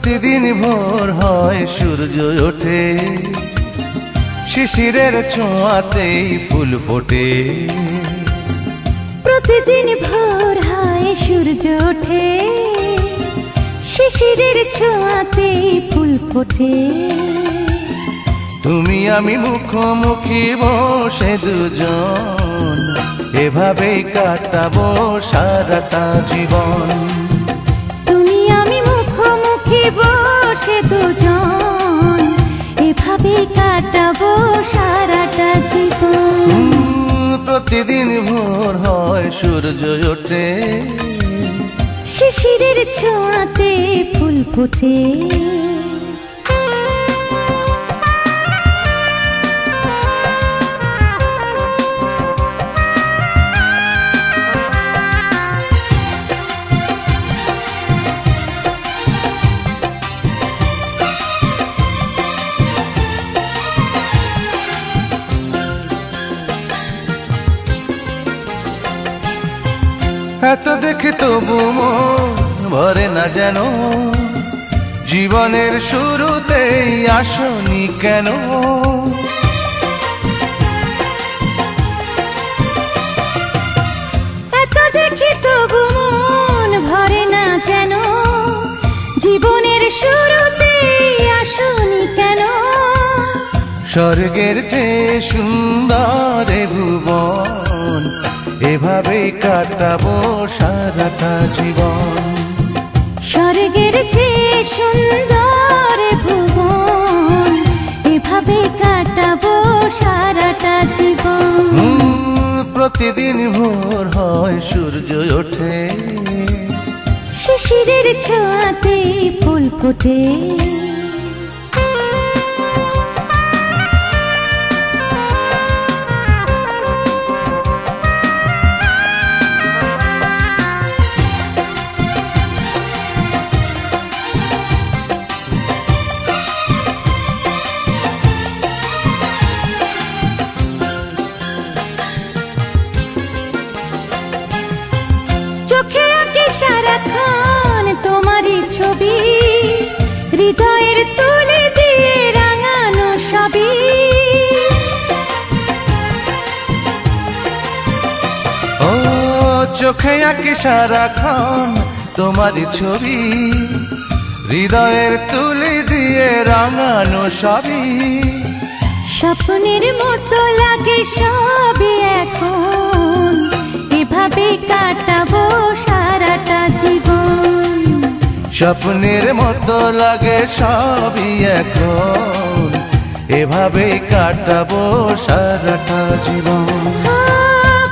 প্রতিদিন ভোর হয় সূর্য ওঠে, শিশিরের ছোঁয়াতেই ফুল ফোটে। প্রতিদিন ভোর হয় সূর্য ওঠে, শিশিরের ছোঁয়াতেই ফুল ফোটে। তুমি আমি মুখোমুখি বসে দুজন, এভাবেই কাটাবো সারাটা জীবন। তুমি আমি মুখোমুখি বসে দুজন, এভাবেই কাটাবো সারাটা জীবন। প্রতিদিন ভোর হয় সূর্য ওঠে, শিশিরের ছোঁয়াতে ফুল ফোটে। এত দেখে তবু মন ভরে না যেন, জীবনের শুরুতেই আসনি কেন? এত দেখে তবু মন ভরে না যেন, জীবনের শুরুতেই আসনি কেন? স্বর্গের চেয়ে সুন্দর এ ভুবন, এভাবেই কাটাবো সারাটা জীবন। স্বর্গের চেয়ে সুন্দর ভুবন, এভাবে কাটাবো সারাটা জীবন। প্রতিদিন ভোর হয় সূর্য ওঠে, শিশিরের ছোঁয়াতে ফুল ফোটে। চোখে আঁকে সারাক্ষণ তোমারই ছবি, হৃদয়ের তুলে দিয়ে রাঙানো সবই। ও চোখে আঁকি সারাক্ষণ তোমারই ছবি, হৃদয়ের তুলে দিয়ে রাঙানো সবই। স্বপ্নের মতো লাগে সবই এখন, এভাবে কাটাবো সারাটা জীবন। স্বপ্নের মতো লাগে সবই এখন, এভাবেই কাটাবো সারাটা জীবন।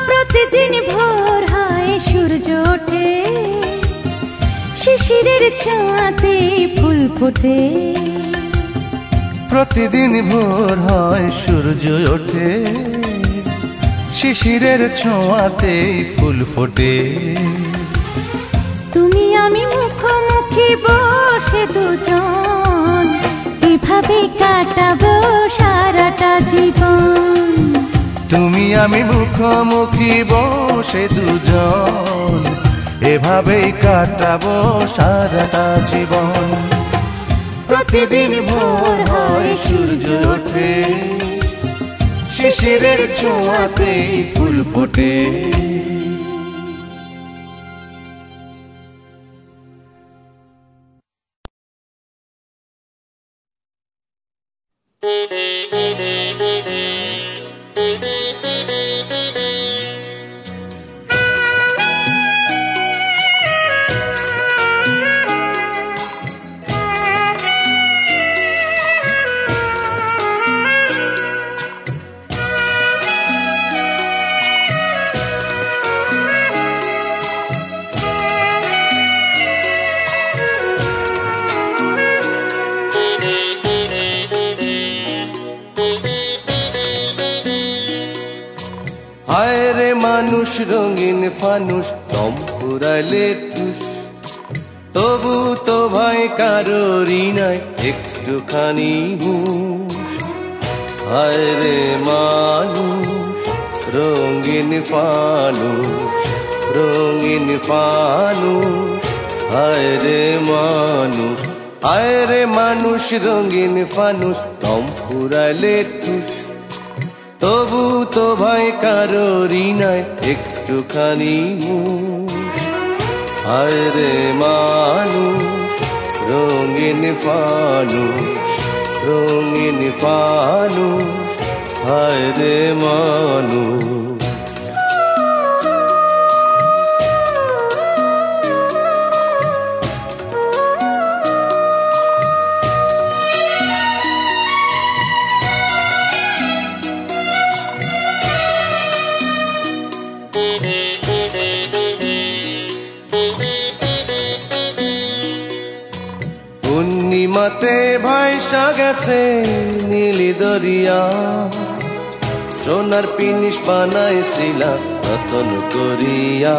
প্রতিদিন ভোর হয় সূর্য ওঠে, শিশিরের ছোঁয়াতে ফুল ফোটে। প্রতিদিন ভোর হয় সূর্য ওঠে, শিশিরের ছোঁয়াতেই ফুল ফোটে। তুমি আমি মুখোমুখি বসে দুজন, এভাবে কাটাবো সারাটা জীবন। তুমি আমি মুখোমুখি বসে দুজন, এভাবেই কাটাবো সারাটা জীবন। প্রতিদিন ভোর হয় সূর্য ওঠে, শিশিরের ছোঁয়াতেই ফুল ফোটে। হায় রে মানুষ রঙিন ফানুষ, দম ফুরাইলে টুস, তবু তো ভাই কারোরই নাই একটুখানি হুঁশ। হায় রে মানুষ রঙিন ফানুষ, রঙিন ফানুষ, হায় রে মানুষ হায় রে মানুষ রঙিন ফানুষ দম ফুরাইলে ঠুস তবু তো ভাই কারোরই নাই একটুখানি হায় রে মানুষ রঙিন ফানুষ রঙিন ফানুষ হায় রে মানুষ পূর্ণিমাতে ভাইসা গেছে নীলি দরিয়া সোনার পিনিস বানাইছিলা রতন করিয়া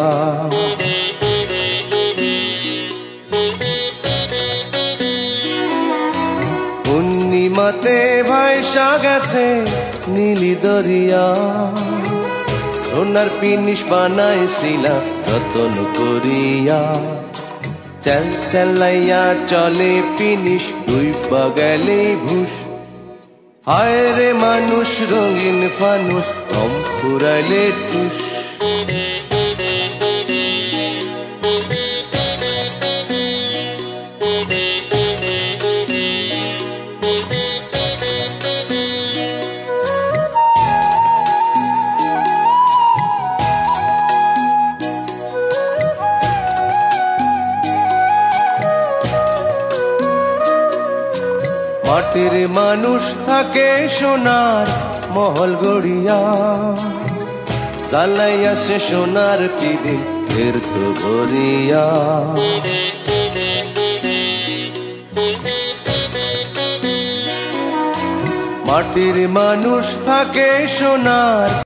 পূর্ণিমাতে ভাইসা গেছে নীলি দরিয়া সোনার পিনিস বানাইছিলা রতন করিয়া চল চলাইয়া চলে পিনিস ডুইবা গেলে ভুস হায় রে মানুষ রঙিন ফানুষ কম ফুরাইলে ঠুস মাটির মানুষ থাকে সোনার মহল গড়িয়া চালাইয়া সে সোনার পিদিন ফের তো ভরিয়া মাটির মানুষ থাকে সোনার